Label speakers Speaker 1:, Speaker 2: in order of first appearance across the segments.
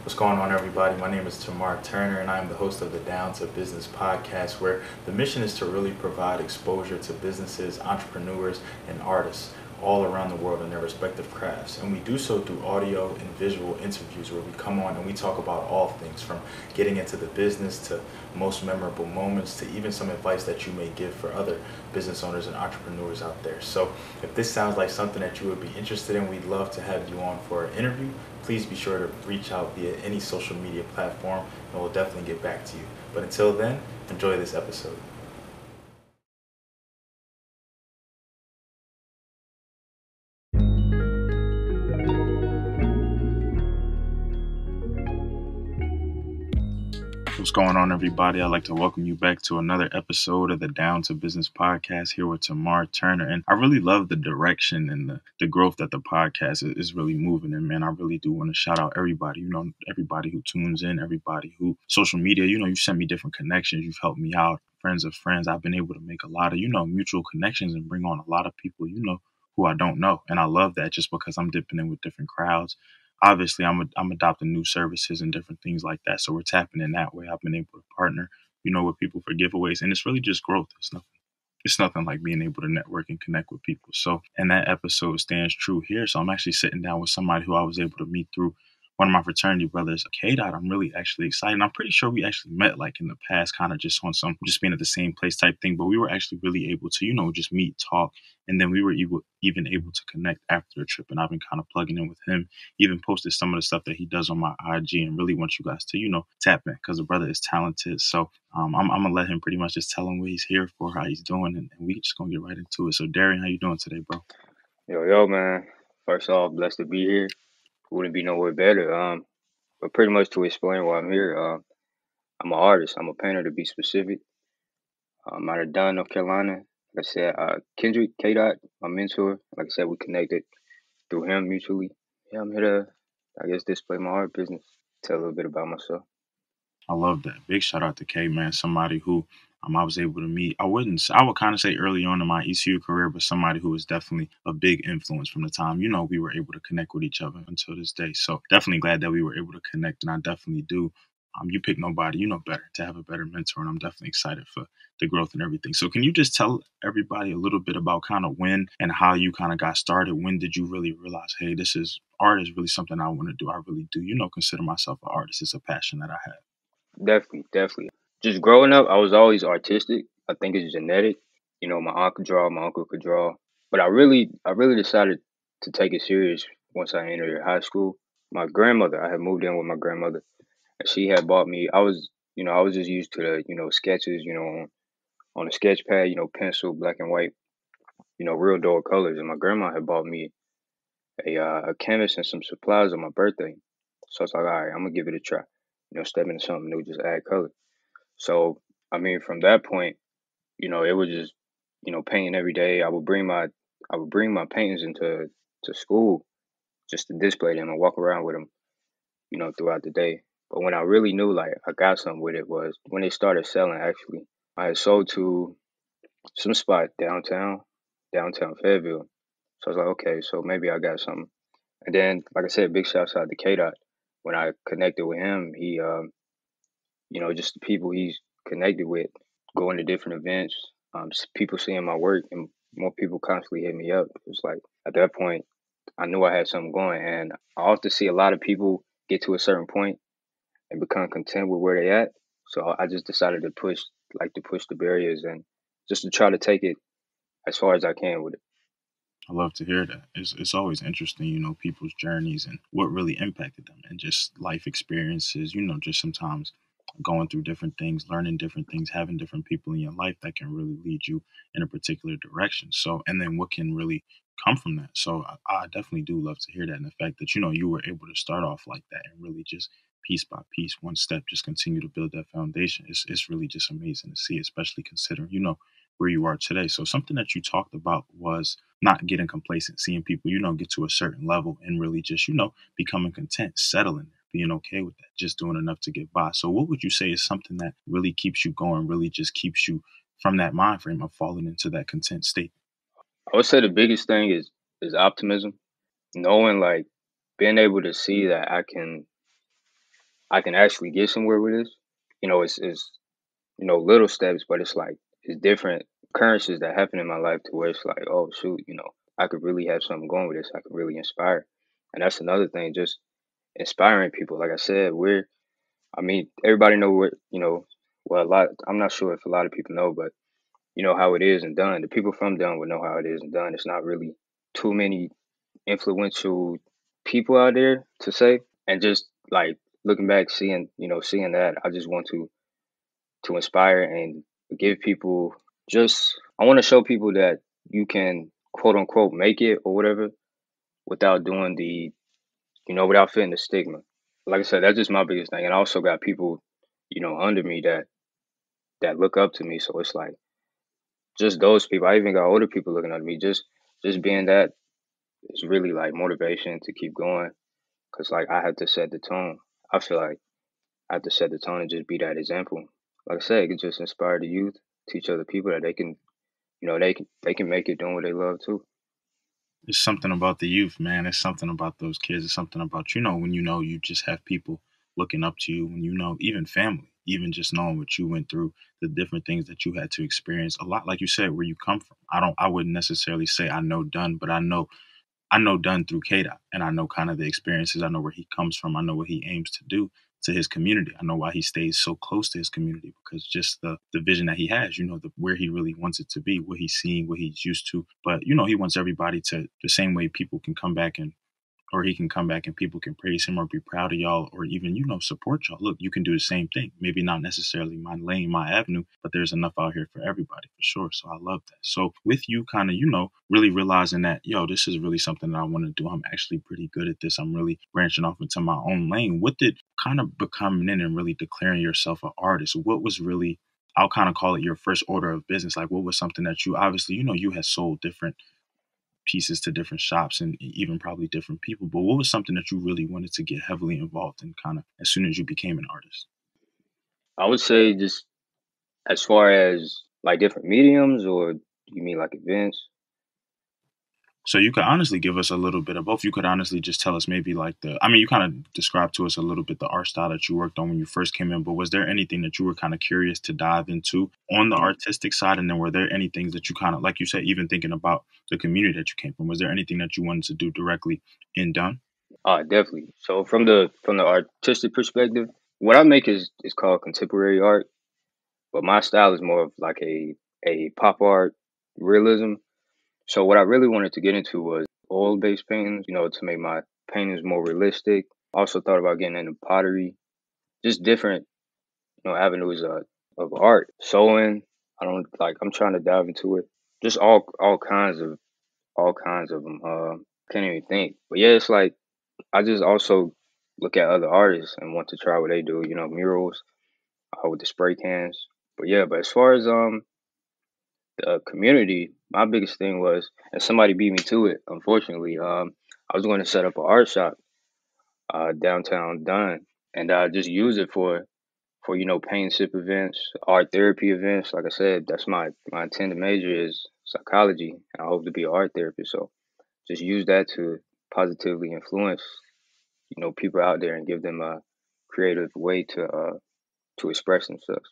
Speaker 1: What's going on, everybody? My name is Tamar Turner, and I'm the host of the Down to Business podcast, where the mission is to really provide exposure to businesses, entrepreneurs, and artists all around the world in their respective crafts. And we do so through audio and visual interviews where we come on and we talk about all things from getting into the business to most memorable moments to even some advice that you may give for other business owners and entrepreneurs out there. So if this sounds like something that you would be interested in, we'd love to have you on for an interview. Please be sure to reach out via any social media platform and we'll definitely get back to you. But until then, enjoy this episode. What's going on, everybody? I'd like to welcome you back to another episode of the Down to Business podcast here with Tamar Turner. And I really love the direction and the growth that the podcast is really moving in, man. I really do want to shout out everybody, everybody who tunes in, everybody who social media, you sent me different connections. You've helped me out, friends of friends. I've been able to make a lot of, mutual connections and bring on a lot of people, who I don't know. And I love that just because I'm dipping in with different crowds. Obviously I'm adopting new services and different things like that. So we're tapping in that way. I've been able to partner, with people for giveaways, and it's really just growth. It's nothing like being able to network and connect with people. So, and that episode stands true here. So I'm actually sitting down with somebody who I was able to meet through one of my fraternity brothers, K. Dot. I'm really actually excited. I'm pretty sure we actually met like in the past, kind of just on some just being at the same place type thing. But we were actually really able to, just meet, talk, and then we were even able to connect after the trip. And I've been kind of plugging in with him, even posted some of the stuff that he does on my IG, and really want you guys to, tap in because the brother is talented. So I'm gonna let him pretty much just tell him what he's here for, how he's doing, and we just gonna get right into it. So Darion, how you doing today, bro?
Speaker 2: Yo, man. First off, blessed to be here. Wouldn't be nowhere better. But pretty much to explain why I'm here, I'm an artist. I'm a painter to be specific. I'm out of Dunn, North Carolina. Like I said, Kendrick, K. Dot, my mentor. Like I said, we connected through him mutually. Yeah, I'm here to, I guess, display my art business. Tell a little bit about myself.
Speaker 1: I love that. Big shout out to K, man. Somebody who I was able to meet. I would kind of say early on in my ECU career, but somebody who was definitely a big influence from the time, we were able to connect with each other until this day. So definitely glad that we were able to connect, and I definitely do. You pick nobody, better to have a better mentor, and I'm definitely excited for the growth and everything. So can you just tell everybody a little bit about kind of when and how you kind of got started? When did you really realize, hey, art is really something I want to do. I really do, consider myself an artist. It's a passion that I have.
Speaker 2: Definitely, definitely. Just growing up, I was always artistic. I think it's genetic. My aunt could draw, my uncle could draw. But I really decided to take it serious once I entered high school. My grandmother, I had moved in with my grandmother, and she had bought me. I was just used to the, sketches, on a sketch pad, pencil, black and white, real dull colors. And my grandma had bought me a canvas and some supplies on my birthday. So I was like, all right, I'm gonna give it a try. Step into something new, just add color. So I mean, from that point, it was just, painting every day. I would bring my paintings into to school just to display them and walk around with them, throughout the day. But when I really knew like I got something with it was when they started selling. Actually, I had sold to some spot downtown Fayetteville. So I was like, okay, so maybe I got something. And then, like I said, big shouts out to K Dot. When I connected with him, he, just the people he's connected with, going to different events, people seeing my work, and more people constantly hit me up. It was like at that point, I knew I had something going, and I often see a lot of people get to a certain point and become content with where they at. So I just decided to push the barriers and just to try to take it as far as I can with it.
Speaker 1: I love to hear that. It's always interesting, people's journeys and what really impacted them and just life experiences, just sometimes going through different things, learning different things, having different people in your life that can really lead you in a particular direction. So, and then what can really come from that. So I definitely do love to hear that. And the fact that, you were able to start off like that and really just piece by piece, one step, just continue to build that foundation. It's really just amazing to see, especially considering, where you are today. So something that you talked about was not getting complacent, seeing people, get to a certain level and really just, becoming content, settling, being okay with that, just doing enough to get by. So what would you say is something that really keeps you going, really just keeps you from that mind frame of falling into that content state?
Speaker 2: I would say the biggest thing is optimism, knowing like being able to see that I can I can actually get somewhere with this. It's little steps, but it's different occurrences that happen in my life to where it's like, oh shoot, I could really have something going with this. I could really inspire. And that's another thing, just inspiring people. Like I said, everybody know well, I'm not sure if a lot of people know, but how it is in Dunn. The people from Dunn would know how it is in Dunn. It's not really too many influential people out there to say. And just like looking back, seeing that, I just want to inspire and give people, I want to show people that you can quote unquote make it or whatever without doing without fitting the stigma. Like I said, that's just my biggest thing. And I also got people, under me that look up to me. So it's like just those people. I even got older people looking at me. Just being that is really like motivation to keep going. Cause like I have to set the tone. I feel like I have to set the tone and just be that example. Like I said, it can just inspire the youth, teach other people that they can make it doing what they love too.
Speaker 1: It's something about the youth, man. It's something about those kids. It's something about, when you just have people looking up to you, when even family, even just knowing what you went through, the different things that you had to experience. A lot, like you said, where you come from. I wouldn't necessarily say I know Dunn, but I know Dunn through K-Dot, and I know kind of the experiences. I know where he comes from. I know what he aims to do to his community. I know why he stays so close to his community, because just the vision that he has, where he really wants it to be, what he's seeing, what he's used to. But, he wants everybody to, the same way people can come back and or he can come back and people can praise him or be proud of y'all or even, support y'all. Look, you can do the same thing. Maybe not necessarily my lane, my avenue, but there's enough out here for everybody for sure. So I love that. So with you kind of, really realizing that, this is really something that I want to do. I'm actually pretty good at this. I'm really branching off into my own lane. What did kind of becoming in and really declaring yourself an artist? What was really, I'll kind of call it your first order of business. Like what was something that you obviously, you had sold different pieces to different shops and even probably different people. But what was something that you really wanted to get heavily involved in kind of as soon as you became an artist?
Speaker 2: I would say just as far as like different mediums, or you mean like events?
Speaker 1: So you could honestly give us a little bit of both. You could honestly just tell us maybe like you kind of described to us a little bit the art style that you worked on when you first came in, but was there anything that you were kind of curious to dive into on the artistic side? And then were there any things that you kind of, like you said, even thinking about the community that you came from, was there anything that you wanted to do directly in Dunn?
Speaker 2: Definitely. So from the artistic perspective, what I make is called contemporary art, but my style is more of like a pop art realism. So what I really wanted to get into was oil based paintings, to make my paintings more realistic. Also thought about getting into pottery, just different, avenues of art. Sewing, I don't like. I'm trying to dive into it. Just all kinds of them. Can't even think. But yeah, it's like I just also look at other artists and want to try what they do. Murals with the spray cans. But yeah, but as far as the community, my biggest thing was, and somebody beat me to it. Unfortunately, I was going to set up an art shop downtown Dunn, and I just use it for paint sip events, art therapy events. Like I said, that's my intended major is psychology, and I hope to be an art therapist. So just use that to positively influence people out there and give them a creative way to express themselves.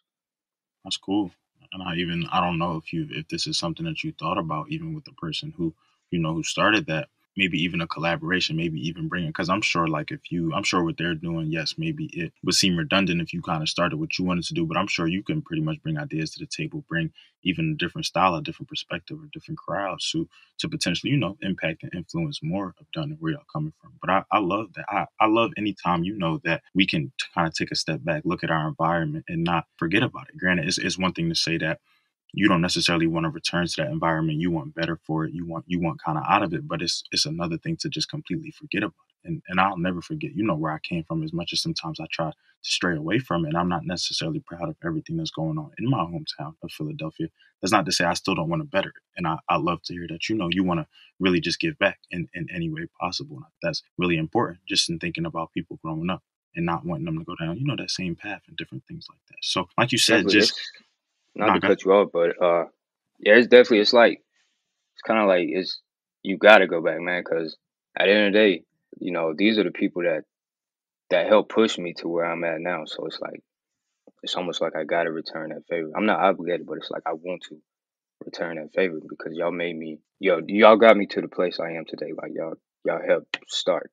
Speaker 1: That's cool. And I don't know if this is something that you thought about even with the person who, who started that, maybe even a collaboration, maybe even bringing, because I'm sure like I'm sure what they're doing, yes, maybe it would seem redundant if you kind of started what you wanted to do, but I'm sure you can pretty much bring ideas to the table, bring even a different style, a different perspective, or different crowds to potentially, impact and influence more of done where y'all coming from. But I love that. I love anytime, that we can kind of take a step back, look at our environment and not forget about it. Granted, it's one thing to say that you don't necessarily want to return to that environment. You want better for it. You want kind of out of it, but it's another thing to just completely forget about it. And I'll never forget, where I came from, as much as sometimes I try to stray away from it. And I'm not necessarily proud of everything that's going on in my hometown of Philadelphia. That's not to say I still don't want to better it. And I love to hear that, you want to really just give back in any way possible. And that's really important just in thinking about people growing up and not wanting them to go down, that same path and different things like that. So like you said,
Speaker 2: Definitely,
Speaker 1: just
Speaker 2: it's not
Speaker 1: no,
Speaker 2: to
Speaker 1: go ahead.
Speaker 2: cut you off, but yeah, it's kind of like it's you got to go back, man, because at the end of the day, these are the people that helped push me to where I'm at now. So it's almost like I gotta return that favor. I'm not obligated, but it's like I want to return that favor because y'all made me, y'all got me to the place I am today. Like y'all helped start.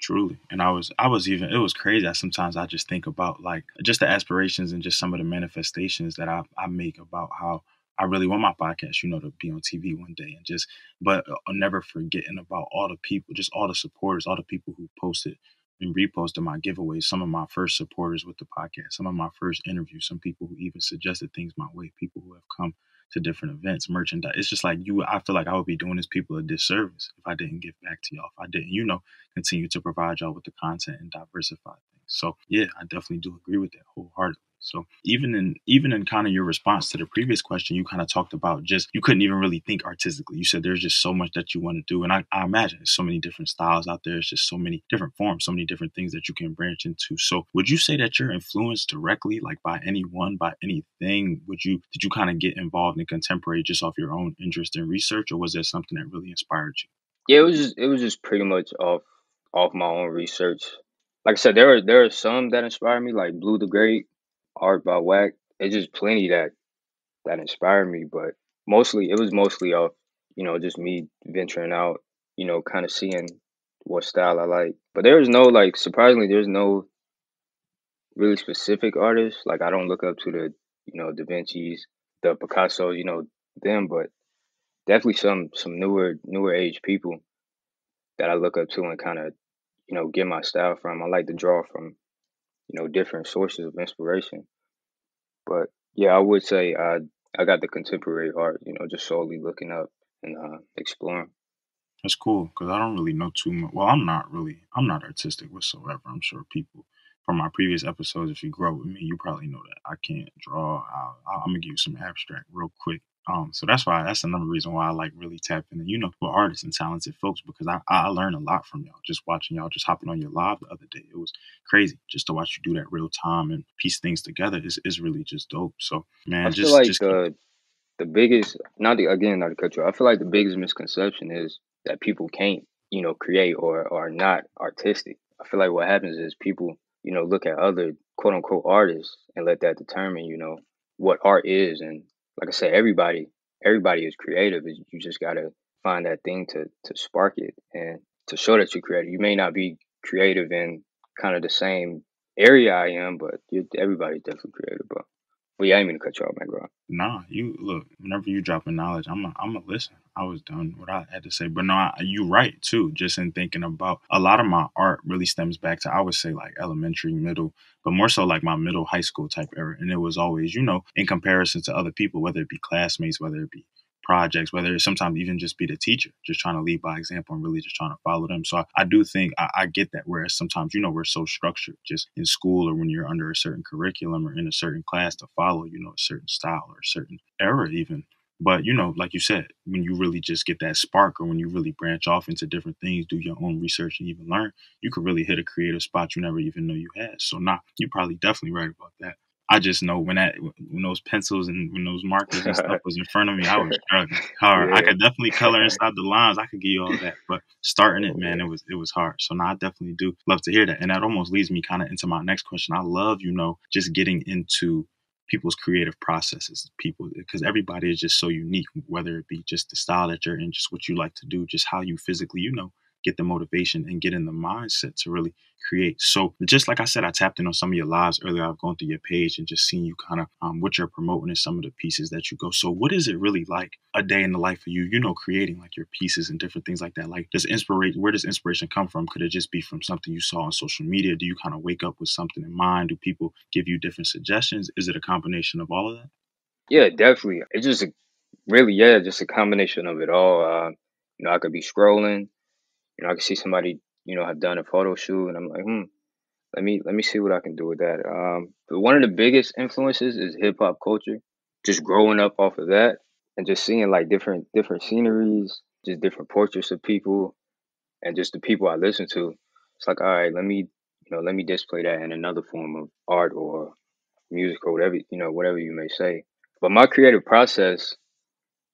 Speaker 1: Truly. And I was even, it was crazy. I sometimes I just think about like just the aspirations and just some of the manifestations that I make about how I really want my podcast, to be on TV one day and just, but never forgetting about all the people, just all the supporters, all the people who posted and reposted my giveaways, some of my first supporters with the podcast, some of my first interviews, some people who even suggested things my way, people who have come to different events, merchandise. It's just like I feel like I would be doing these people a disservice if I didn't give back to y'all, if I didn't, continue to provide y'all with the content and diversify things. So yeah, I definitely do agree with that wholeheartedly. So even in kind of your response to the previous question, you kind of talked about just you couldn't even really think artistically. You said there's just so much that you want to do. And I imagine there's so many different styles out there. There's just so many different forms, so many different things that you can branch into. So would you say that you're influenced directly, like by anyone, by anything? Did you kind of get involved in contemporary just off your own interest in research, or was there something that really inspired you?
Speaker 2: Yeah, it was just pretty much off my own research. Like I said, there are some that inspire me, like Blue the Great, Art by Whack. It's just plenty that inspired me, but mostly it was mostly off, just me venturing out, kind of seeing what style I like. But there's no like surprisingly, there's no really specific artist. Like I don't look up to the, Da Vinci's, the Picasso's, them, but definitely some newer age people that I look up to and kind of, get my style from. I like to draw from, different sources of inspiration. But yeah, I would say I got the contemporary art, just solely looking up and exploring.
Speaker 1: That's cool because I don't really know too much. Well, I'm not artistic whatsoever. I'm sure people from my previous episodes, if you grow up with me, you probably know that I can't draw. I'm gonna give you some abstract real quick. So that's another reason why I like really tapping in, with artists and talented folks because I learn a lot from y'all just watching y'all just hopping on your live the other day. It was crazy just to watch you do that real time and piece things together is really just dope. So
Speaker 2: I
Speaker 1: man,
Speaker 2: feel
Speaker 1: just
Speaker 2: like
Speaker 1: just keep
Speaker 2: the biggest, not to cut you off, I feel like the biggest misconception is that people can't, create or are not artistic. I feel like what happens is people, look at other quote unquote artists and let that determine, what art is. And like I said, everybody is creative. You just gotta find that thing to spark it and to show that you're creative. You may not be creative in kind of the same area I am, but everybody's definitely creative, bro. Well, yeah, I didn't mean to cut you off, man, bro.
Speaker 1: Nah, you look. Whenever you dropping knowledge, I'm a listen. I was done what I had to say, but no, you right too. Just in thinking about a lot of my art really stems back to I would say like elementary, middle, but more so like my middle high school type era, and it was always in comparison to other people, whether it be classmates, whether it be projects, whether it sometimes even just be the teacher, just trying to lead by example and really just trying to follow them. So I do think I get that. Whereas sometimes, we're so structured just in school or when you're under a certain curriculum or in a certain class to follow, a certain style or a certain era even. But, like you said, when you really just get that spark or when you really branch off into different things, do your own research and even learn, you could really hit a creative spot you never even know you had. So, nah, you're probably definitely right about that. I just know when those pencils and when those markers and stuff was in front of me, I was struggling hard. I
Speaker 2: Yeah.
Speaker 1: could definitely color inside the lines. I could give you all that, but starting it,
Speaker 2: Oh
Speaker 1: man,
Speaker 2: yeah.
Speaker 1: it was hard. So now I definitely do love to hear that, and that almost leads me kind of into my next question. I love, just getting into people's creative processes, people, because everybody is just so unique. Whether it be just the style that you're in, just what you like to do, just how you physically, get the motivation and get in the mindset to really create. So just like I said, I tapped in on some of your lives earlier. I've gone through your page and just seen you kind of what you're promoting and some of the pieces that you go. So what is it really like a day in the life of you, creating like your pieces and different things like that? Like where does inspiration come from? Could it just be from something you saw on social media? Do you kind of wake up with something in mind? Do people give you different suggestions? Is it a combination of all of that?
Speaker 2: Yeah, definitely. It's just really, yeah, just a combination of it all. I could be scrolling, I could see somebody, have done a photo shoot, and I'm like, let me see what I can do with that. But one of the biggest influences is hip hop culture. Just growing up off of that, and just seeing like different sceneries, just different portraits of people, and just the people I listen to. It's like, all right, let me display that in another form of art or music or whatever, whatever you may say. But my creative process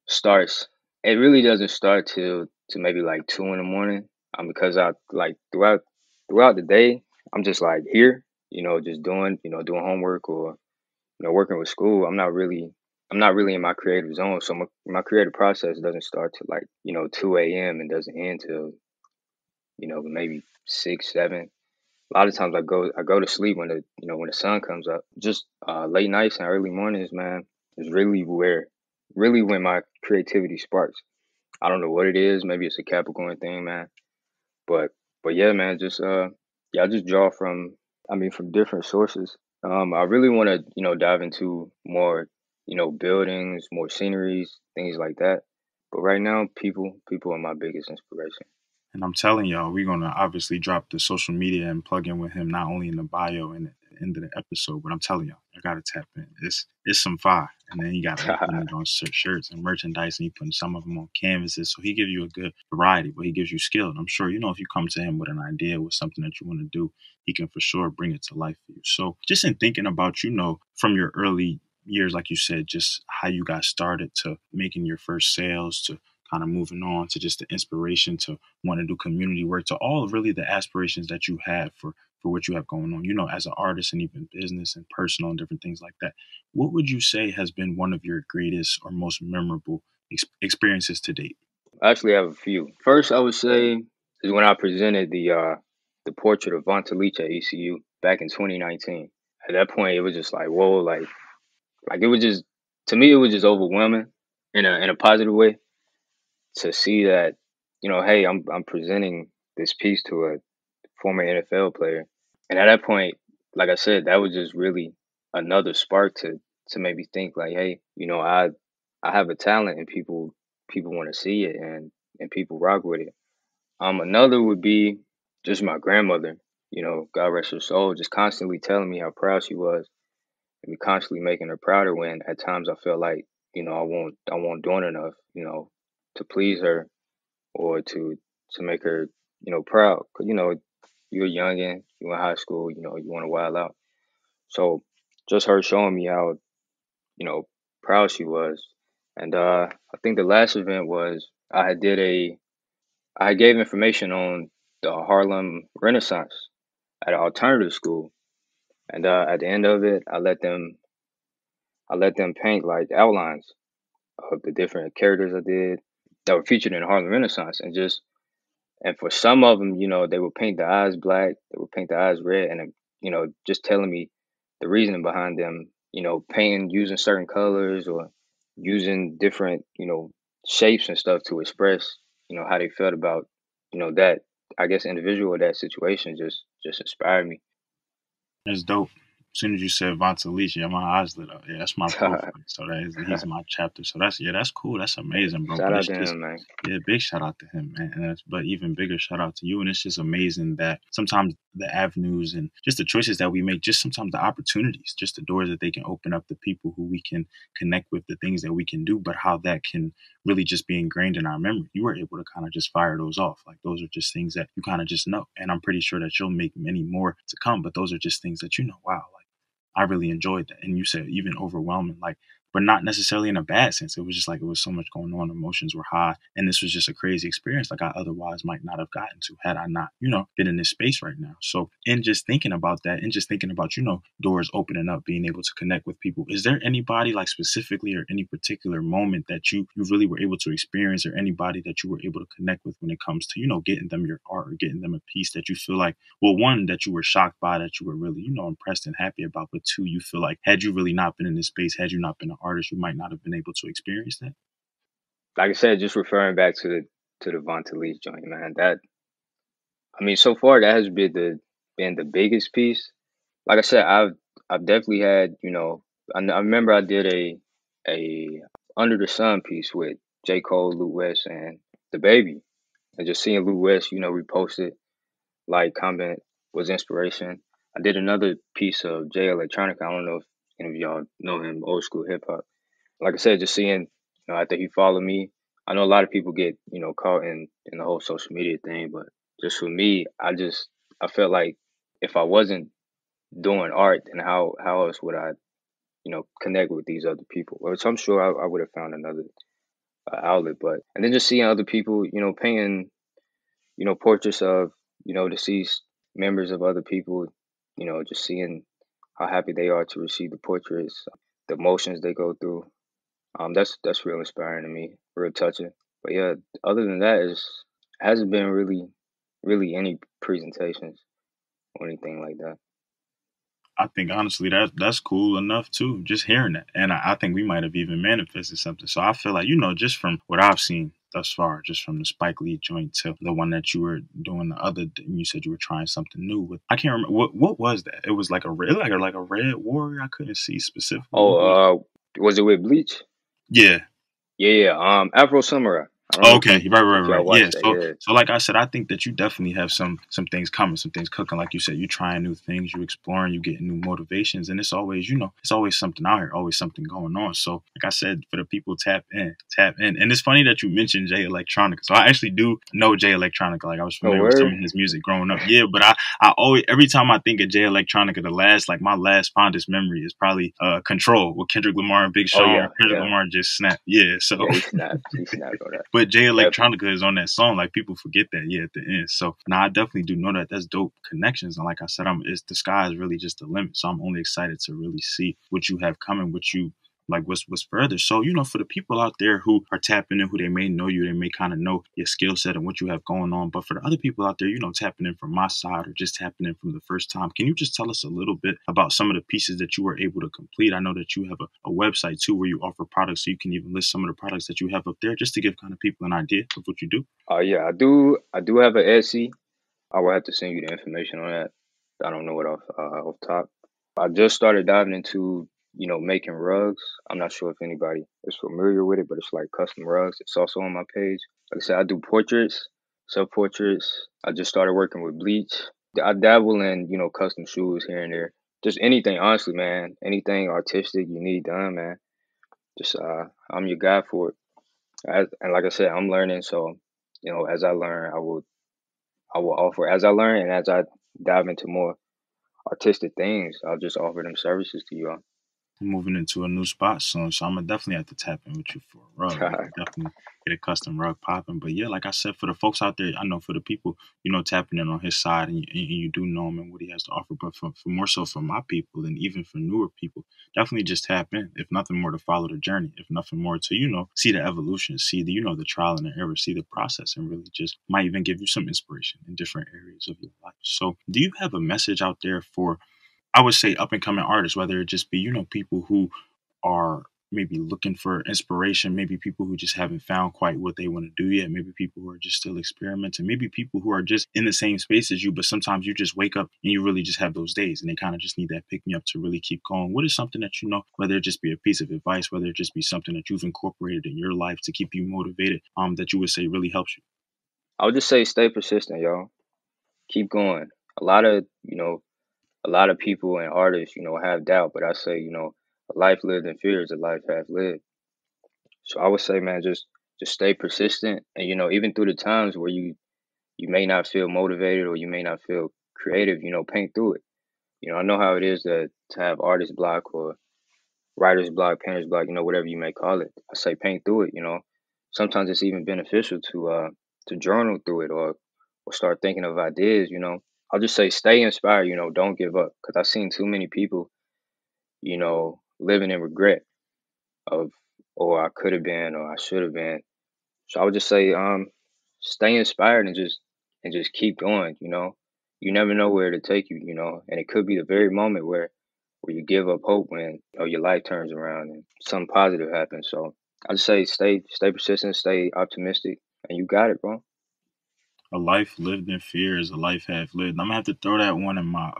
Speaker 2: starts. It really doesn't start till to maybe like 2 in the morning. Because I like throughout the day. I'm just like here, just doing homework or working with school. I'm not really in my creative zone. So my creative process doesn't start till like 2 a.m. and doesn't end till maybe 6 7. A lot of times I go to sleep when the sun comes up. Just late nights and early mornings, man, is really when my creativity sparks. I don't know what it is. Maybe it's a Capricorn thing, man. But yeah, man, just yeah, I just draw from from different sources. I really want to dive into more buildings, more sceneries, things like that. But right now, people are my biggest inspiration.
Speaker 1: And I'm telling y'all, we're gonna obviously drop the social media and plug in with him not only in the bio and at the end of the episode, but I'm telling y'all, I gotta tap in. It's some fire. And then he putting it on shirts and merchandise, and he putting some of them on canvases. So he gives you a good variety, but he gives you skill. And I'm sure if you come to him with an idea with something that you want to do, he can for sure bring it to life for you. So just in thinking about from your early years, like you said, just how you got started to making your first sales to kind of moving on to just the inspiration to want to do community work to all of really the aspirations that you have for what you have going on, as an artist and even business and personal and different things like that. What would you say has been one of your greatest or most memorable experiences to date?
Speaker 2: I actually have a few. First, I would say is when I presented the portrait of Vonta Leach at ECU back in 2019. At that point, it was just like whoa, like it was just to me it was just overwhelming in a positive way to see that hey, I'm presenting this piece to a former NFL player, and at that point, like I said, that was just really another spark to make me think like, hey, I have a talent and people want to see it and people rock with it. Another would be just my grandmother. God rest her soul, just constantly telling me how proud she was and me constantly making her prouder when at times I felt like I won't doing enough to please her or to make her proud. 'Cause, you're young and you're in high school, you want to wild out. So just her showing me how you know proud she was. And I think the last event was I gave information on the Harlem Renaissance at an alternative school, and at the end of it, I let them paint like outlines of the different characters I did that were featured in the Harlem Renaissance, and for some of them, they would paint the eyes black, they would paint the eyes red, and just telling me the reasoning behind them, painting using certain colors or using different, shapes and stuff to express, how they felt about, that I guess individual or that situation just inspired me.
Speaker 1: That's dope. As soon as you said Vonta Leach, yeah, my eyes lit up. Yeah, that's my profile. So he's my chapter. So that's cool. That's amazing, bro.
Speaker 2: Shout
Speaker 1: But
Speaker 2: out
Speaker 1: it's
Speaker 2: to
Speaker 1: just
Speaker 2: him, man.
Speaker 1: yeah, big shout out to him, man. But even bigger shout out to you. And it's just amazing that sometimes the avenues and just the choices that we make, just sometimes the opportunities, just the doors that they can open up, the people who we can connect with, the things that we can do, but how that can really just be ingrained in our memory. You were able to kind of just fire those off. Like those are just things that you kind of just know. And I'm pretty sure that you'll make many more to come. But those are just things that wow, like I really enjoyed that. And you said even overwhelming, like, but not necessarily in a bad sense. It was just like it was so much going on. Emotions were high. And this was just a crazy experience like I otherwise might not have gotten to had I not, been in this space right now. So in just thinking about that and just thinking about, doors opening up, being able to connect with people, is there anybody like specifically or any particular moment that you really were able to experience or anybody that you were able to connect with when it comes to, getting them your art or getting them a piece that you feel like, well, one, that you were shocked by, that you were really, impressed and happy about, but two, you feel like had you really not been in this space, had you not been an artist, you might not have been able to experience that?
Speaker 2: Like I said, just referring back to the Vonta Leach joint, man. That so far that has been the biggest piece. Like I said, I've definitely had I remember I did a Under the Sun piece with J Cole, Lou West, and the Baby, and just seeing Lou West repost it, like comment was inspiration. I did another piece of Jay Electronica. I don't know if any of y'all know him, old school hip hop. Like I said, just seeing after he followed me, I know a lot of people get caught in the whole social media thing, but just for me, I felt like if I wasn't doing art, then how else would I connect with these other people? Well, so I'm sure I would have found another outlet, but and then just seeing other people painting portraits of deceased members of other people, just seeing how happy they are to receive the portraits, the emotions they go through. That's real inspiring to me, real touching. But yeah, other than that, hasn't been really any presentations or anything like that.
Speaker 1: I think honestly that's cool enough too. Just hearing that, and I think we might have even manifested something. So I feel like just from what I've seen thus far, just from the Spike Lee joint to the one that you were doing the other, you said you were trying something new with. I can't remember what was that. It was like a red, like a red warrior. I couldn't see specifically. What was
Speaker 2: Oh, was it with Bleach?
Speaker 1: Yeah.
Speaker 2: Yeah. Afro Samurai. I don't know
Speaker 1: Okay, right,
Speaker 2: if y'all
Speaker 1: right. Yeah,
Speaker 2: watched that.
Speaker 1: so
Speaker 2: Yeah.
Speaker 1: so like I said, I think that you definitely have some things coming, some things cooking. Like you said, you trying new things, you exploring, you getting new motivations, and it's always, it's always something out here, always something going on. So, like I said, for the people, tap in, tap in. And it's funny that you mentioned Jay Electronica. So I actually do know Jay Electronica. Like I was
Speaker 2: Oh,
Speaker 1: familiar with some
Speaker 2: word.
Speaker 1: of his music growing up. Yeah, but I always every time I think of Jay Electronica, my last fondest memory is probably Control with Kendrick Lamar and Big
Speaker 2: Oh
Speaker 1: Sean.
Speaker 2: yeah,
Speaker 1: Where Kendrick
Speaker 2: yeah,
Speaker 1: Lamar just snapped. Yeah, so
Speaker 2: yeah. He snapped. He snapped on that.
Speaker 1: but Jay
Speaker 2: Definitely.
Speaker 1: Electronica is on that song. Like people forget that, at the end. So now I definitely do know that that's dope connections. And like I said, it's the sky is really just the limit. So I'm only excited to really see what you have coming, what you like what's further. So, for the people out there who are tapping in, who they may know you, they may kind of know your skill set and what you have going on. But for the other people out there, tapping in from my side or just tapping in from the first time, can you just tell us a little bit about some of the pieces that you were able to complete? I know that you have a website too where you offer products, so you can even list some of the products that you have up there just to give kind of people an idea of what you do.
Speaker 2: Oh yeah, I do. I do have an Etsy. I will have to send you the information on that. I don't know it off top. I just started diving into making rugs. I'm not sure if anybody is familiar with it, but it's like custom rugs. It's also on my page. Like I said, I do portraits, self portraits. I just started working with bleach. I dabble in custom shoes here and there. Just anything, honestly, man. Anything artistic you need done, man. Just I'm your guy for it. And like I said, I'm learning, so as I learn, I will offer as I learn and as I dive into more artistic things, I'll just offer them services to you all.
Speaker 1: Moving into a new spot soon, so I'm gonna definitely have to tap in with you for a rug. We can definitely get a custom rug popping. But yeah, like I said, for the folks out there, I know for the people, tapping in on his side, and you do know him and what he has to offer. But for more so for my people and even for newer people, definitely just tap in. If nothing more, to follow the journey. If nothing more, to see the evolution, see the the trial and the error, see the process, and really just might even give you some inspiration in different areas of your life. So, do you have a message out there for, I would say, up and coming artists, whether it just be, people who are maybe looking for inspiration, maybe people who just haven't found quite what they want to do yet, maybe people who are just still experimenting, maybe people who are just in the same space as you, but sometimes you just wake up and you really just have those days and they kind of just need that pick me up to really keep going. What is something that, whether it just be a piece of advice, whether it just be something that you've incorporated in your life to keep you motivated, that you would say really helps you?
Speaker 2: I would just say stay persistent, y'all. Keep going. A lot of a lot of people and artists, have doubt, but I say, a life lived in fear is a life half lived. So I would say, man, just stay persistent, and even through the times where you may not feel motivated or you may not feel creative, paint through it. I know how it is to have artist block or writer's block, painter's block, whatever you may call it. I say paint through it. Sometimes it's even beneficial to journal through it or start thinking of ideas. I'll just say stay inspired, don't give up. Because I've seen too many people, living in regret of or I could have been or I should have been. So I would just say, stay inspired and just keep going. You never know where to take you, and it could be the very moment where you give up hope when your life turns around and something positive happens. So I just say stay persistent, stay optimistic, and you got it, bro.
Speaker 1: A life lived in fear is a life half lived. I'm gonna have to throw that one in my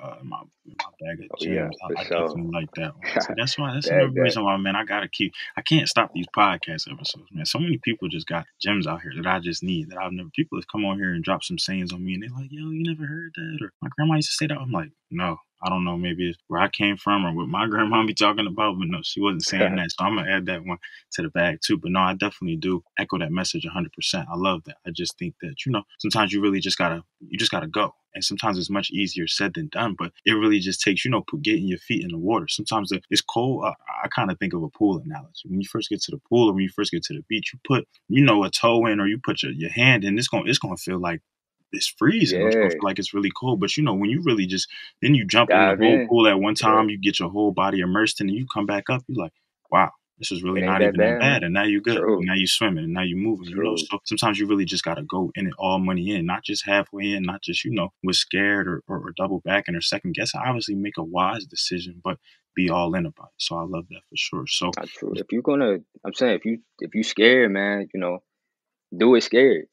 Speaker 1: bag of
Speaker 2: Oh yeah,
Speaker 1: gems. I,
Speaker 2: for
Speaker 1: I
Speaker 2: sure.
Speaker 1: definitely like that one. See, that's another
Speaker 2: Bag that.
Speaker 1: reason why, man, I can't stop these podcast episodes, man. So many people just got gems out here that I just need, that I've never. People have come on here and dropped some sayings on me, and they're like, "Yo, you never heard that?" Or my grandma used to say that. I'm like, no. I don't know, maybe it's where I came from or what my grandma be talking about, but no, she wasn't saying that. So I'm gonna add that one to the bag too. But no, I definitely do echo that message 100%. I love that. I just think that, sometimes you just gotta go. And sometimes it's much easier said than done, but it really just takes, getting your feet in the water. Sometimes it's cold. I kind of think of a pool analogy. When you first get to the pool or when you first get to the beach, you put, a toe in or you put your hand in, it's going to feel like it's freezing or it's gonna
Speaker 2: Yeah,
Speaker 1: feel like it's really cold. But when you really just then you jump in the
Speaker 2: dive
Speaker 1: whole
Speaker 2: in.
Speaker 1: pool at one
Speaker 2: Yeah,
Speaker 1: time, you get your whole body immersed in, and you come back up, you're like, wow, this is really
Speaker 2: it ain't
Speaker 1: not
Speaker 2: that
Speaker 1: even that
Speaker 2: bad,
Speaker 1: bad.
Speaker 2: man.
Speaker 1: And now you're good. And
Speaker 2: True,
Speaker 1: now you're swimming and now you're moving,
Speaker 2: true.
Speaker 1: So sometimes you really just gotta go in it all money in, not just halfway in, not just, was scared or double backing or second guessing. Obviously make a wise decision, but be all in about it. So I love that for sure. So
Speaker 2: Not true. If you're gonna, I'm saying if you scared, man, do it scared.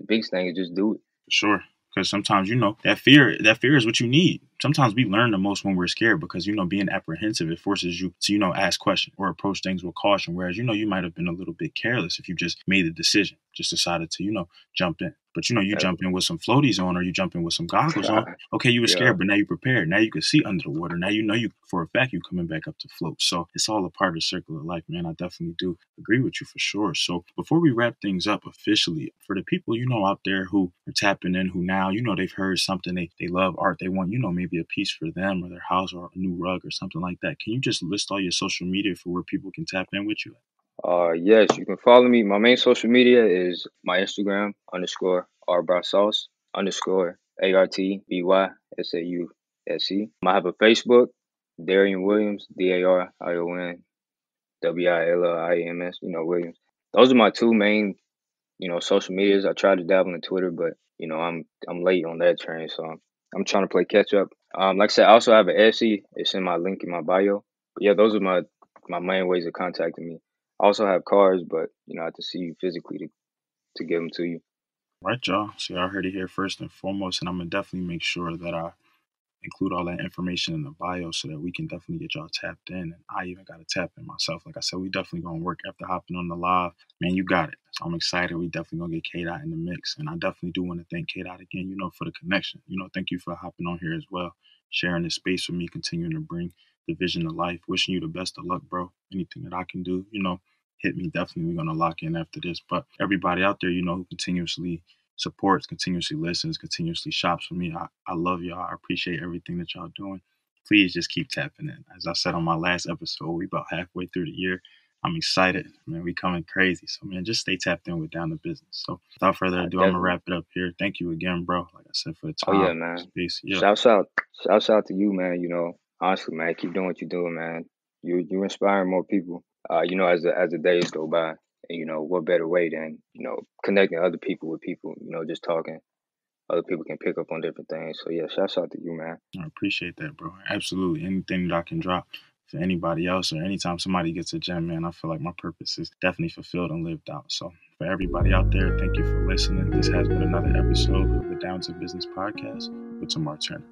Speaker 2: The biggest thing is just do it.
Speaker 1: for sure. Because sometimes, that fear is what you need. Sometimes we learn the most when we're scared because, being apprehensive, it forces you to, ask questions or approach things with caution. Whereas, you might have been a little bit careless if you just made a decision, just decided to, jump in. But, you jump in with some floaties on or you jump in with some goggles on. Okay, you were
Speaker 2: Yeah,
Speaker 1: scared, but now you're prepared. Now you can see under the water. Now you know you for a fact you coming back up to float. So it's all a part of the circle of life, man. I definitely do agree with you for sure. So before we wrap things up officially, for the people, out there who are tapping in, who now, they've heard something, they love art, they want, maybe a piece for them or their house or a new rug or something like that. Can you just list all your social media for where people can tap in with you?
Speaker 2: Yes, you can follow me. My main social media is my Instagram _RBrasauce _ARTBYSAUSE. I have a Facebook, Darion Williams, DarionWilliams, Williams. Those are my two main, social medias. I tried to dabble in Twitter, but I'm late on that train, so I'm trying to play catch up. Like I said, I also have an Etsy. It's in my link in my bio. But yeah, those are my main ways of contacting me. I also have cards, but I have to see you physically to give them to you.
Speaker 1: Right, y'all. So y'all heard it here first and foremost, and I'm gonna definitely make sure that I include all that information in the bio so that we can definitely get y'all tapped in. And I even got to tap in myself. Like I said, we definitely gonna work after hopping on the live. Man, you got it. So I'm excited. We definitely gonna get K Dot in the mix. And I definitely do want to thank K Dot again, for the connection. Thank you for hopping on here as well, sharing this space with me, continuing to bring the vision to life. Wishing you the best of luck, bro. Anything that I can do, hit me. Definitely we're gonna lock in after this. But everybody out there, who continuously supports, continuously listens, continuously shops with me. I love y'all. I appreciate everything that y'all doing. Please just keep tapping in. As I said on my last episode, we about halfway through the year. I'm excited, man. We coming crazy. So, man, just stay tapped in with Down to Business. So, without further
Speaker 2: I
Speaker 1: ado, I'm gonna
Speaker 2: definitely.
Speaker 1: wrap it up here. Thank you again, bro. Like I said, for the
Speaker 2: Oh yeah,
Speaker 1: time,
Speaker 2: man.
Speaker 1: space. Yeah,
Speaker 2: Shouts out to you, man. Honestly, man, keep doing what you're doing, man. You inspiring more people. As the days go by, and what better way than connecting other people with people. Just talking. Other people can pick up on different things. So yeah, shouts out to you, man.
Speaker 1: I appreciate that, bro. Absolutely. Anything that I can drop for anybody else or anytime somebody gets a gem, man, I feel like my purpose is definitely fulfilled and lived out. So, for everybody out there, thank you for listening. This has been another episode of the Down to Business podcast with Tamar Turner.